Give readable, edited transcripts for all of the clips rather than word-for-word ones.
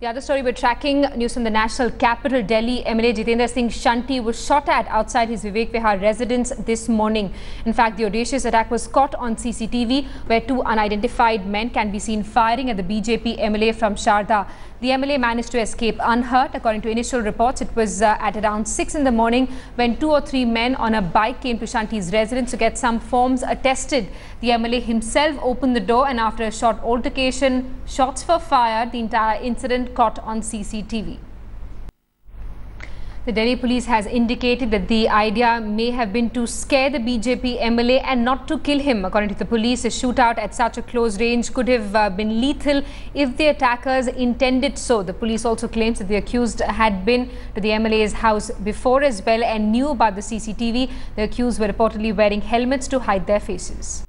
The other story we're tracking, news from the national capital, Delhi. MLA Jitendra Singh Shanti was shot at outside his Vivek Vihar residence this morning. In fact, the audacious attack was caught on CCTV, where two unidentified men can be seen firing at the BJP MLA from Sharda. The MLA managed to escape unhurt. According to initial reports, it was at around 6 in the morning when 2 or 3 men on a bike came to Shanti's residence to get some forms attested. The MLA himself opened the door, and after a short altercation, shots were fired. The entire incident caught on CCTV. The Delhi police has indicated that the idea may have been to scare the BJP MLA and not to kill him. According to the police, a shootout at such a close range could have been lethal if the attackers intended so. The police also claims that the accused had been to the MLA's house before as well and knew about the CCTV. The accused were reportedly wearing helmets to hide their faces.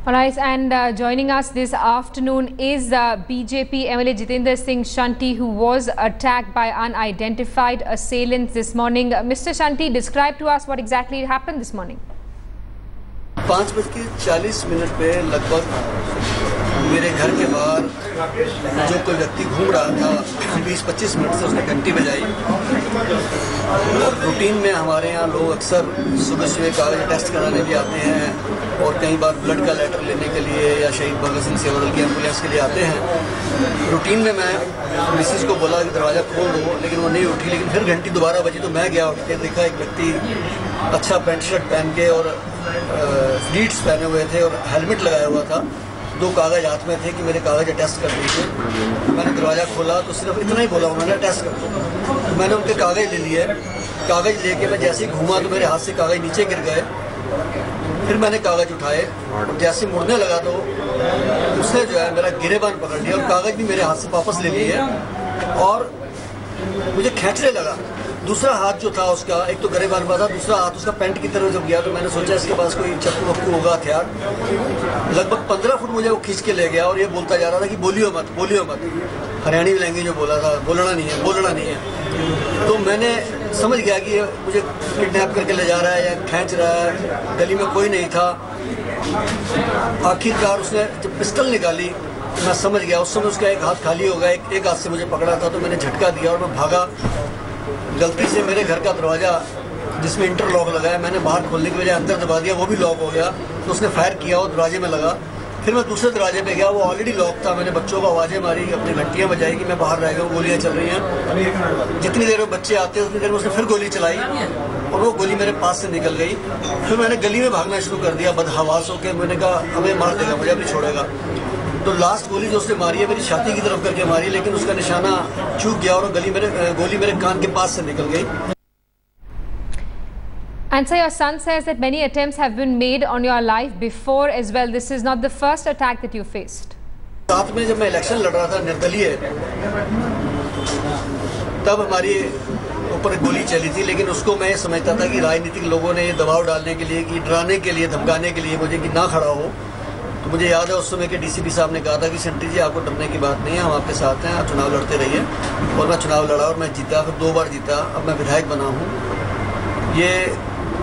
Alright, and joining us this afternoon is BJP MLA Jitendra Singh Shanti, who was attacked by unidentified assailants this morning. Mr. Shanti, describe to us what exactly happened this morning. 5:40 पे लगभग मेरे घर के बाहर जो कोई व्यक्ति घूम रहा था 20-25 मिनट से उसने घंटी बजाई। रूटीन में हमारे यहाँ लोग अक्सर सुबह सुबह कागज टेस्ट कराने भी आते हैं और कई बार ब्लड का लेटर लेने के लिए या शहीद भगत सिंह सेवा दल की एम्बुलेंस के लिए आते हैं। रूटीन में मैं मिसिस को बोला कि दरवाज़ा खोल दो, लेकिन वो नहीं उठी। लेकिन फिर घंटी दोबारा बजी तो मैं गया, उठ के देखा एक व्यक्ति अच्छा पैंट शर्ट पहन के और फ्लीट्स पहने हुए थे और हेलमेट लगाया हुआ था। 2 कागज़ हाथ में थे कि मेरे कागज़ टेस्ट कर दीजिए। मैंने दरवाज़ा खोला तो सिर्फ इतना ही बोला उन्होंने, टेस्ट कर दो। तो मैंने उनके कागज़ ले लिए। कागज़ लेके मैं जैसे ही घूमा तो मेरे हाथ से कागज़ नीचे गिर गए। फिर मैंने कागज़ उठाए और जैसे मुड़ने लगा तो उसने जो है मेरा गिरेबान पकड़ लिया और कागज़ भी मेरे हाथ से वापस ले लिए और मुझे खींचने लगा। दूसरा हाथ जो था उसका, एक तो गिरेबान पर था, दूसरा हाथ उसका पैंट की तरफ जब गया तो मैंने सोचा इसके पास कोई चक्कू वक्कू होगा, हथियार। लगभग 15 फुट मुझे वो खींच के ले गया और ये बोलता जा रहा था कि बोलियो मत, बोलियो मत। हरियाणी लैंग्वेज में बोला था, बोलना नहीं है, बोलना नहीं है। तो मैंने समझ गया कि ये मुझे किडनैप करके ले जा रहा है या खींच रहा है। गली में कोई नहीं था। आखिरकार उसने जब पिस्टल निकाली तो मैं समझ गया। उस समय उसका एक हाथ खाली हो गया, एक हाथ से मुझे पकड़ा था, तो मैंने झटका दिया और मैं भागा। गलती से मेरे घर का दरवाज़ा जिसमें इंटरलॉक लगा है, मैंने बाहर खोलने की वजह अंदर दबा दिया, वो भी लॉक हो गया। तो उसने फायर किया और दरवाजे में लगा। फिर मैं दूसरे दरवाजे पे गया, वो ऑलरेडी लॉक था। मैंने बच्चों को आवाज़ें मारी, अपनी घंटियाँ बजाई कि मैं बाहर रह गया हूँ, गोलियाँ चल रही हैं। जितनी देर में बच्चे आते हैं उतनी देर में उसने फिर गोली चलाई और वो गोली मेरे पास से निकल गई। फिर मैंने गली में भागना शुरू कर दिया बदहवास होकर। मैंने कहा हमें मार देगा, मुझे नहीं छोड़ेगा। तो लास्ट गोली जो उसने मारी है मेरी छाती की तरफ करके मारी, लेकिन उसका निशाना चूक गया और गोली मेरे कान के पास से निकल गई। And so your son says that many attempts have been made on your life before as well. This is not the first attack that you faced. साथ में जब मैं इलेक्शन लड़ रहा था निर्दलीय, तब हमारी ऊपर गोली चली थी, लेकिन उसको मैं समझता था कि राजनीतिक लोगों ने ये दबाव डालने के लिए, कि डराने के लिए, धमकाने के लिए मुझे कि ना खड़ा हो। तो मुझे याद है उस समय के डीसीपी साहब ने कहा था कि शंटी जी आपको डरने की बात नहीं है, हम आपके साथ हैं, आप चुनाव लड़ते रहिए। और मैं चुनाव लड़ा और मैं जीता, फिर 2 बार जीता। अब मैं विधायक बना हूँ। ये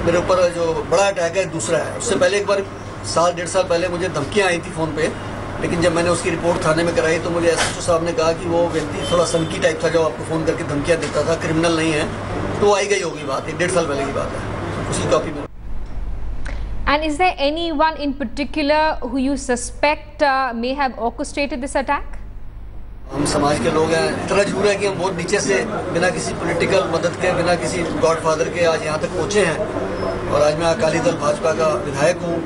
मेरे ऊपर जो बड़ा अटैक है दूसरा है। उससे पहले एक बार 1.5 साल पहले मुझे धमकियाँ आई थी फ़ोन पे, लेकिन जब मैंने उसकी रिपोर्ट थाने में कराई तो मुझे एसएचओ साहब ने कहा कि वो व्यक्ति थोड़ा सनकी टाइप था जो आपको फ़ोन करके धमकियाँ देता था, क्रिमिनल नहीं है। तो आई गई होगी बात, 1.5 साल पहले की बात है। उसकी कॉपी में। And is there anyone in particular who you suspect may have orchestrated this attack? हम समाज के लोग हैं। इतना जरूर है कि हम बहुत नीचे से बिना किसी पॉलिटिकल मदद के, बिना किसी गॉडफादर के आज यहाँ तक पहुँचे हैं। और आज मैं अकाली दल भाजपा का विधायक हूँ।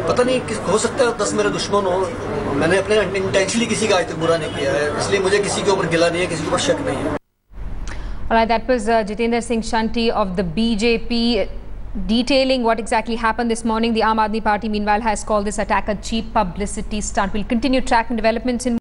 पता नहीं हो सकता है 10 मेरे दुश्मन हो। मैंने अपने इंटेंशनली किसी का आज तक बुरा नहीं किया है, इसलिए मुझे किसी के ऊपर गिला नहीं है, किसी के ऊपर शक नहीं है। Alright, that was Jitendra Singh Shanti of the BJP detailing what exactly happened this morning. The Aam Aadmi Party meanwhile has called this attack a cheap publicity stunt. We'll continue tracking developments in